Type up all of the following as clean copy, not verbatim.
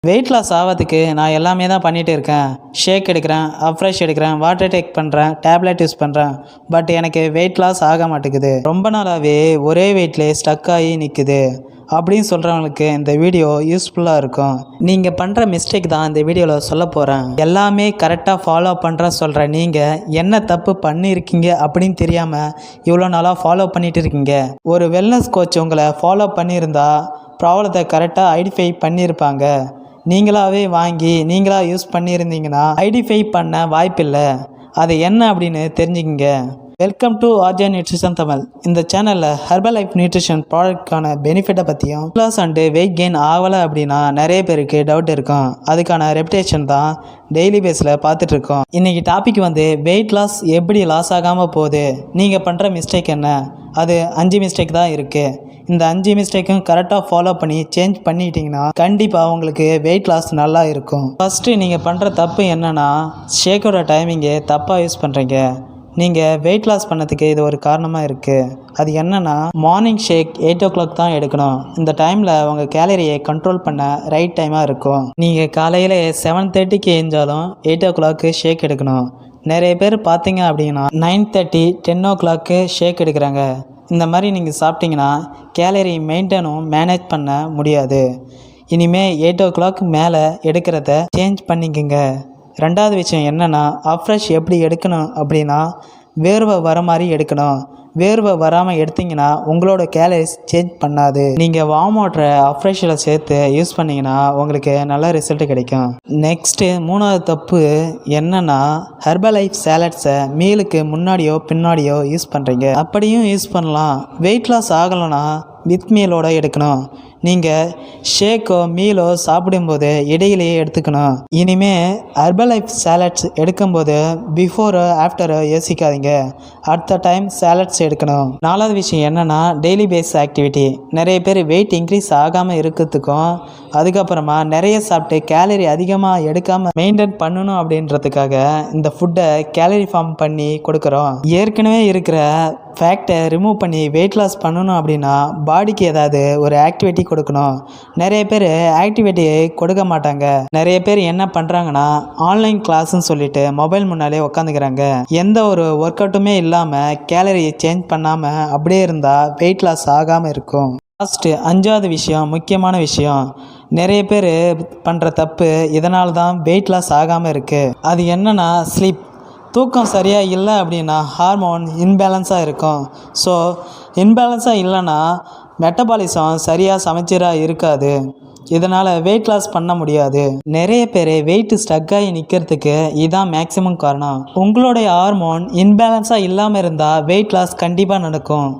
Weight loss ஆகிறதுக்கு நான் எல்லாமே தான் பண்ணிகிட்டு இருக்கேன். ஷேக் எடுக்கிறேன், அப்ரெஷ் எடுக்கிறேன், வாட்டர் டேக் பண்ணுறேன், டேப்லெட் யூஸ் பண்ணுறேன். பட் எனக்கு வெயிட் லாஸ் ஆக மாட்டேங்குது. ரொம்ப நாளாகவே ஒரே வெயிட்லேயே ஸ்டக் ஆகி நிற்குது அப்படின்னு சொல்கிறவங்களுக்கு இந்த வீடியோ யூஸ்ஃபுல்லாக இருக்கும். நீங்கள் பண்ணுற மிஸ்டேக் தான் இந்த வீடியோவில் சொல்ல போகிறேன். எல்லாமே கரெக்டாக ஃபாலோ பண்ணுறேன் சொல்கிற நீங்கள் என்ன தப்பு பண்ணியிருக்கீங்க அப்படின்னு தெரியாமல் இவ்வளோ நாளாக ஃபாலோ பண்ணிகிட்டு இருக்கீங்க. ஒரு வெல்னஸ் கோச் உங்களை ஃபாலோ பண்ணியிருந்தா ப்ராப்ளத்தை கரெக்டாக ஐடென்டிஃபை பண்ணியிருப்பாங்க. நீங்களாகவே வாங்கி நீங்களாக யூஸ் பண்ணியிருந்தீங்கன்னா ஐடென்டிஃபை பண்ண வாய்ப்பில்லை. அது என்ன அப்படின்னு தெரிஞ்சுக்கிங்க. Welcome to RJ nutrition Tamil. இந்த சேனலில் ஹெர்பல் லைஃப் நியூட்ரிஷன் ப்ராடக்ட்கான பெனிஃபிட்டை பற்றியும் லாஸ் அண்டு வெயிட் கெயின் ஆகலை அப்படின்னா நிறைய பேருக்கு டவுட் இருக்கும். அதுக்கான ரெப்டேஷன் தான் டெய்லி பேஸில் பார்த்துட்ருக்கோம். இன்றைக்கி டாபிக் வெயிட் லாஸ் எப்படி லாஸ் ஆகாமல் போகுது, நீங்கள் பண்ணுற மிஸ்டேக் என்ன, அது 5 மிஸ்டேக் தான் இருக்குது. இந்த 5 மிஸ்டேக்கும் கரெக்டாக ஃபாலோ பண்ணி சேஞ்ச் பண்ணிட்டீங்கன்னா கண்டிப்பாக உங்களுக்கு வெயிட் லாஸ் நல்லா இருக்கும். ஃபஸ்ட்டு நீங்கள் பண்ணுற தப்பு என்னென்னா ஷேக்கோட டைமிங்கை தப்பாக யூஸ் பண்ணுறீங்க. நீங்கள் வெயிட் லாஸ் பண்ணதுக்கு இது ஒரு காரணமாக இருக்குது. அது என்னென்னா மார்னிங் ஷேக் 8 o'clock தான் எடுக்கணும். இந்த டைமில் உங்கள் கேலரியை கண்ட்ரோல் பண்ண ரைட் டைமாக இருக்கும். நீங்கள் காலையில் 7:30க்கு எழுந்தாலும் 8 o'clock ஷேக் எடுக்கணும். நிறைய பேர் பார்த்தீங்க அப்படின்னா 9:30 10 o'clock ஷேக் எடுக்கிறாங்க. இந்த மாதிரி நீங்கள் சாப்பிட்டீங்கன்னா கேலரி மெயின்டைனும் மேனேஜ் பண்ண முடியாது. இனிமேல் 8 o'clock மேலே எடுக்கிறத சேஞ்ச் பண்ணிக்கோங்க. ரெண்டாவது விஷயம் என்னென்னா அப்ரெஷ் எப்படி எடுக்கணும் அப்படின்னா வேர்வை வர மாதிரி எடுக்கணும். வேர்வை வராமல் எடுத்திங்கன்னா உங்களோட கேலரிஸ் சேஞ்ச் பண்ணாது. நீங்கள் வார்ம் வாட்டரை அப்ரெஷில் சேர்த்து யூஸ் பண்ணிங்கன்னா உங்களுக்கு நல்ல ரிசல்ட் கிடைக்கும். நெக்ஸ்ட்டு 3வது தப்பு என்னென்னா ஹெர்பல் லைஃப் சேலட்ஸை மீலுக்கு முன்னாடியோ பின்னாடியோ யூஸ் பண்ணுறீங்க. அப்படியும் யூஸ் பண்ணலாம். வெயிட் லாஸ் ஆகலைன்னா வித் மீலோட எடுக்கணும். நீங்கள் ஷேக்கோ மீலோ சாப்பிடும்போது இடையிலேயே எடுத்துக்கணும். இனிமேல் ஹெர்பல் லைஃப் சேலட்ஸ் எடுக்கும்போது பிஃபோரோ ஆஃப்டரோ யோசிக்காதீங்க. அடுத்த டைம் சேலட்ஸ் எடுக்கணும். 4வது விஷயம் என்னென்னா டெய்லி பேஸ் ஆக்டிவிட்டி. நிறைய பேர் வெயிட் இன்க்ரீஸ் ஆகாமல் இருக்கிறதுக்கும் அதுக்கப்புறமா நிறைய சாப்பிட்டு கேலரி அதிகமாக எடுக்காமல் மெயின்டைன் பண்ணணும் அப்படின்றதுக்காக இந்த ஃபுட்டை கேலரி ஃபார்ம் பண்ணி கொடுக்குறோம். ஏற்கனவே இருக்கிற ஃபேக்டை ரிமூவ் பண்ணி வெயிட் லாஸ் பண்ணணும் அப்படின்னா பாடிக்கு ஏதாவது ஒரு ஆக்டிவிட்டி கொடுக்கணும். நிறைய பேர் ஆக்டிவிட்டியை கொடுக்க மாட்டாங்க. நிறைய பேர் என்ன பண்ணுறாங்கன்னா ஆன்லைன் கிளாஸ்ன்னு சொல்லிட்டு மொபைல் முன்னாலே உட்காந்துக்கிறாங்க. எந்த ஒரு ஒர்க் அவுட்டுமே இல்லாமல் கேலரியை சேஞ்ச் பண்ணாமல் அப்படியே இருந்தால் வெயிட் லாஸ் ஆகாமல் இருக்கும். லாஸ்ட்டு 5வது விஷயம், முக்கியமான விஷயம், நிறைய பேர் பண்ணுற தப்பு இதனால தான் வெயிட் லாஸ் ஆகாமல் இருக்குது. அது என்னென்னா ஸ்லீப். தூக்கம் சரியாக இல்லை அப்படின்னா ஹார்மோன் இன்பேலன்ஸாக இருக்கும். ஸோ இன்பேலன்ஸாக இல்லைன்னா மெட்டபாலிசம் சரியாக சமச்சீராக இருக்காது. இதனால் வெயிட் லாஸ் பண்ண முடியாது. நிறைய பேர் வெயிட் ஸ்டக் ஆகி நிற்கிறதுக்கு இதுதான் மேக்ஸிமம் காரணம். உங்களுடைய ஹார்மோன் இன்பேலன்ஸாக இல்லாமல் இருந்தால் வெயிட் லாஸ் கண்டிப்பாக நடக்கும்.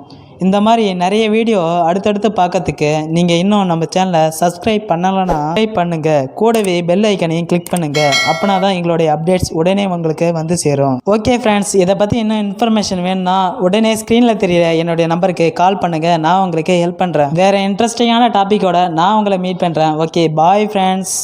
இந்த மாதிரி நிறைய வீடியோ அடுத்தடுத்து பார்க்கறதுக்கு நீங்கள் இன்னும் நம்ம சேனலை சப்ஸ்கிரைப் பண்ணலைன்னா சப்ஸ்கிரைப் பண்ணுங்கள். கூடவே பெல் ஐக்கனையும் கிளிக் பண்ணுங்கள். அப்படின்னா தான் எங்களுடைய அப்டேட்ஸ் உடனே உங்களுக்கு வந்து சேரும். ஓகே ஃப்ரெண்ட்ஸ், இதை பற்றி இன்னும் இன்ஃபர்மேஷன் வேணும்னா உடனே ஸ்க்ரீனில் தெரியல என்னுடைய நம்பருக்கு கால் பண்ணுங்கள். நான் உங்களுக்கு ஹெல்ப் பண்ணுறேன். வேறு இன்ட்ரெஸ்டிங்கான டாப்பிக்கோட நான் உங்களை மீட் பண்ணுறேன். Okay, bye friends.